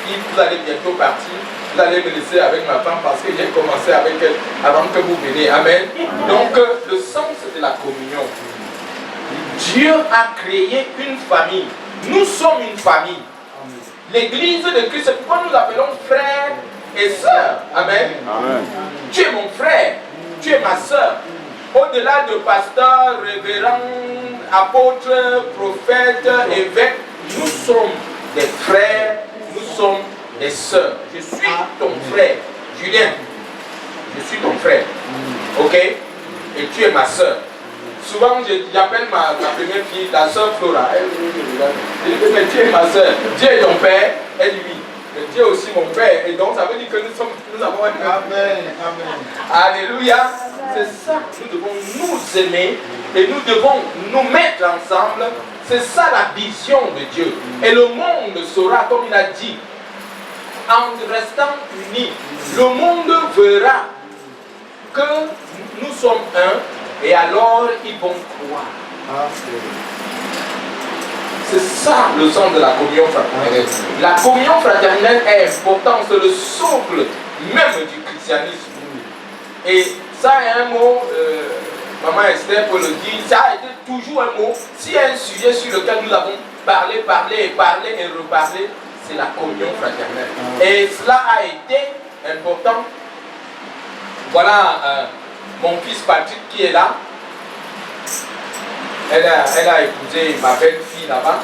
filles, vous allez bientôt partir. Vous allez me laisser avec ma femme parce que j'ai commencé avec elle avant que vous veniez. Amen. Donc, le sens de la communion. Dieu a créé une famille. Nous sommes une famille. L'église de Christ, c'est pourquoi nous appelons frères et sœurs. Amen. Amen. Tu es mon frère, tu es ma sœur. Au-delà de pasteur, révérend, apôtre, prophète, évêque, nous sommes des frères, nous sommes des sœurs. Je suis ton frère, Julien. Je suis ton frère. Ok? Et tu es ma sœur. Souvent, j'appelle ma première fille la sœur Flora. Elle dit, mais tu es ma sœur. Dieu est ton père. Elle dit oui. Mais Dieu est aussi mon père. Et donc, ça veut dire que nous avons un Amen. Amen. Alléluia. C'est ça. Nous devons nous aimer et nous devons nous mettre ensemble. C'est ça la vision de Dieu. Et le monde saura, comme il a dit, en restant unis, le monde verra que nous sommes un. Et alors, ils vont croire. C'est ça le sens de la communion fraternelle. La communion fraternelle est importante, c'est le socle même du christianisme. Et ça est un mot, Maman Esther peut le dire, ça a été toujours un mot. S'il y a un sujet sur lequel nous avons parlé et reparlé, c'est la communion fraternelle. Et cela a été important. Voilà. Mon fils Patrick qui est là, elle a épousé ma belle-fille là-bas.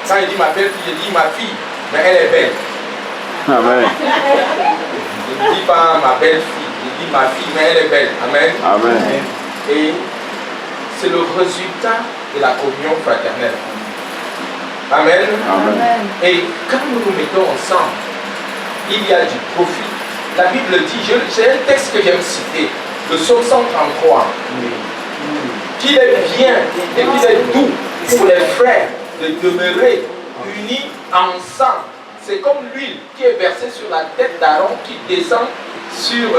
Quand il dit ma belle-fille, il dit ma fille, mais elle est belle. Amen. Il ne dit pas ma belle-fille, il dit ma fille, mais elle est belle. Amen. Amen. Et c'est le résultat de la communion fraternelle. Amen. Amen. Et quand nous nous mettons ensemble, il y a du profit. La Bible dit, c'est un texte que j'aime citer, le psaume 133, qu'il est bien et qu'il est doux pour les frères de demeurer unis ensemble. C'est comme l'huile qui est versée sur la tête d'Aaron, qui descend sur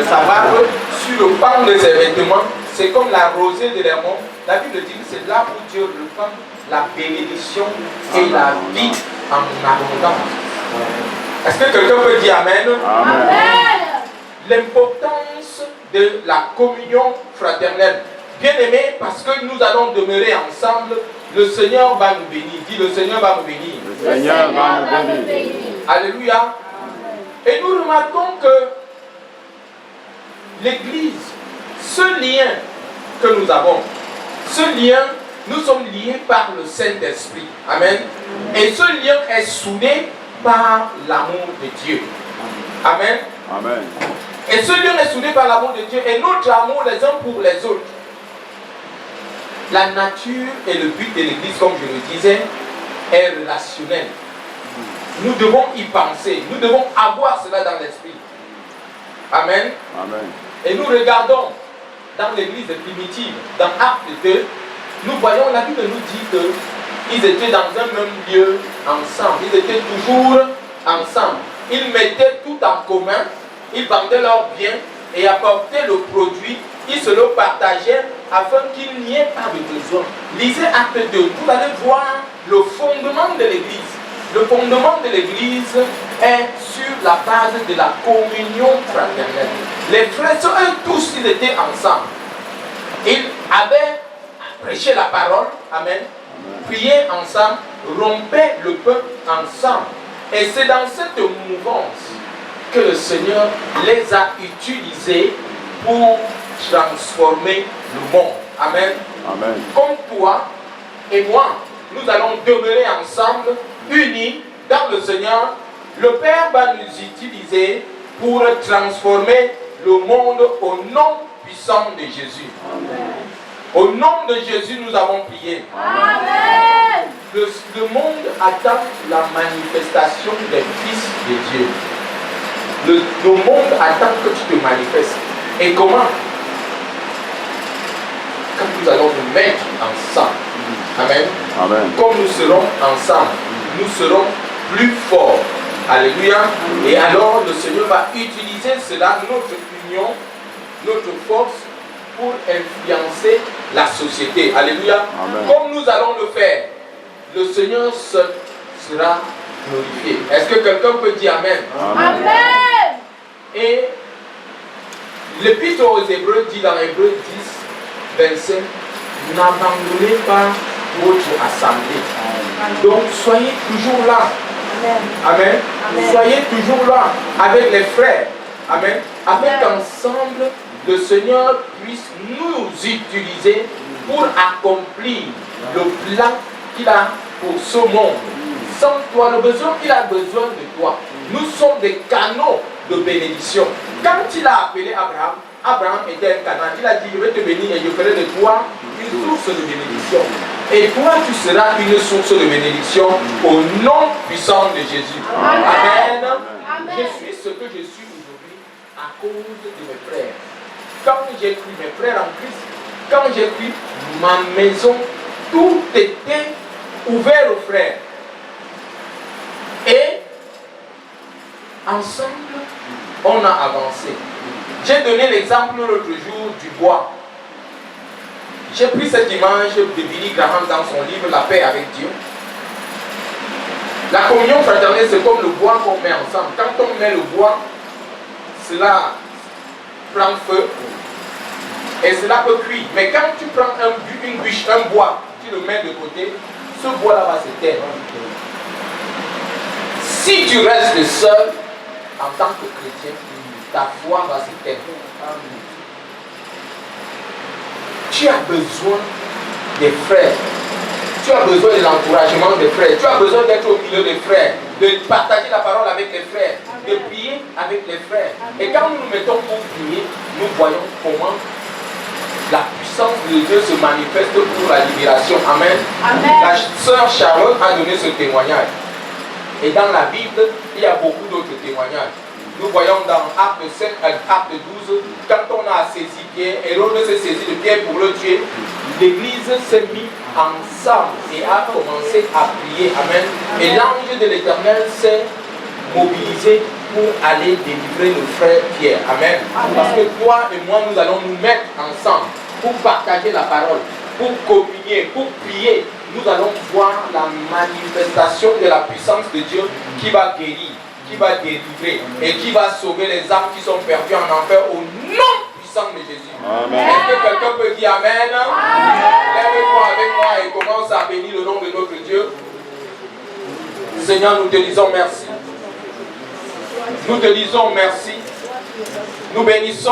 sa barbe, sur le pan de ses vêtements. C'est comme la rosée de l'Hermon. La Bible dit que c'est là où Dieu répand la bénédiction et la vie en abondance. Est-ce que quelqu'un peut dire Amen? Amen. L'importance de la communion fraternelle. Bien aimé, parce que nous allons demeurer ensemble, le Seigneur va nous bénir. Dis, le Seigneur va nous bénir. Le Seigneur va nous bénir. Alléluia. Et nous remarquons que l'Église, ce lien que nous avons, ce lien, nous sommes liés par le Saint-Esprit. Amen. Et ce lien est soudé par l'amour de Dieu. Amen. Amen. Et ce lien est soudé par l'amour de Dieu et notre amour les uns pour les autres. La nature et le but de l'Église, comme je le disais, est relationnel. Nous devons y penser. Nous devons avoir cela dans l'esprit. Amen. Amen. Et nous regardons dans l'Église primitive, dans Actes 2, nous voyons, la Bible nous dit qu'ils étaient dans un même lieu ensemble. Ils étaient toujours ensemble. Ils mettaient tout en commun. Ils vendaient leurs biens et apportaient le produit. Ils se le partageaient afin qu'il n'y ait pas de besoin. Lisez Acte 2. Vous allez voir le fondement de l'Église. Le fondement de l'Église est sur la base de la communion fraternelle. Les frères, eux tous, ils étaient ensemble. Ils avaient prêché la parole. Amen. Priaient ensemble, rompaient le peuple ensemble. Et c'est dans cette mouvance que le Seigneur les a utilisés pour transformer le monde. Amen. Amen. Comme toi et moi, nous allons demeurer ensemble, unis dans le Seigneur. Le Père va nous utiliser pour transformer le monde au nom puissant de Jésus. Amen. Au nom de Jésus, nous avons prié. Amen. Le monde attend la manifestation des fils de Dieu. Le monde attend que tu te manifestes. Et comment? Quand nous allons nous mettre ensemble. Amen. Amen. Comme nous serons ensemble, nous serons plus forts. Alléluia. Et alors le Seigneur va utiliser cela, notre union, notre force, pour influencer la société. Alléluia. Amen. Comme nous allons le faire, le Seigneur seul sera glorifié. Est-ce que quelqu'un peut dire Amen? Amen. Et l'Épître aux Hébreux dit dans Hébreux 10, 25, n'abandonnez pas votre assemblée. Donc soyez toujours là. Amen. Amen. Soyez toujours là avec les frères. Amen. Afin qu'ensemble, le Seigneur puisse nous utiliser pour accomplir le plan qu'il a pour ce monde. Sans toi, le besoin qu'il a besoin de toi. Nous sommes des canaux de bénédiction. Quand il a appelé Abraham, Abraham était un canal. Il a dit, je vais te bénir et je ferai de toi une source de bénédiction. Et toi, tu seras une source de bénédiction au nom puissant de Jésus. Amen. Amen. Je suis ce que je suis aujourd'hui à cause de mes frères. Quand j'ai cru mes frères en Christ, quand j'ai cru ma maison, tout était ouvert aux frères. Et ensemble, on a avancé. J'ai donné l'exemple l'autre jour du bois. J'ai pris cette image de Billy Graham dans son livre La paix avec Dieu. La communion fraternelle, c'est comme le bois qu'on met ensemble. Quand on met le bois, cela prend feu et cela peut cuire. Mais quand tu prends une bûche, un bois, tu le mets de côté, ce bois-là va s'éteindre. Si tu restes seul, en tant que chrétien, ta foi va s'éteindre. Tu as besoin des frères. Tu as besoin de l'encouragement des frères. Tu as besoin d'être au milieu des frères, de partager la parole avec les frères, de prier avec les frères. Et quand nous nous mettons pour prier, nous voyons comment la puissance de Dieu se manifeste pour la libération. Amen. Amen. La sœur Charlotte a donné ce témoignage. Et dans la Bible, il y a beaucoup d'autres témoignages. Nous voyons dans Acte 5, Acte 12, quand on a saisi Pierre, Hérode s'est saisi de Pierre pour le tuer, l'église s'est mise ensemble et a commencé à prier. Amen. Et l'ange de l'Éternel s'est mobilisé pour aller délivrer le frère Pierre. Amen. Parce que toi et moi, nous allons nous mettre ensemble pour partager la parole, pour communier, pour prier. Nous allons voir la manifestation de la puissance de Dieu qui va guérir, qui va délivrer et qui va sauver les âmes qui sont perdues en enfer au nom puissant de Jésus. Amen. Est-ce que quelqu'un peut dire Amen? Lève-toi avec moi et commence à bénir le nom de notre Dieu. Seigneur, nous te disons merci. Nous te disons merci. Nous bénissons.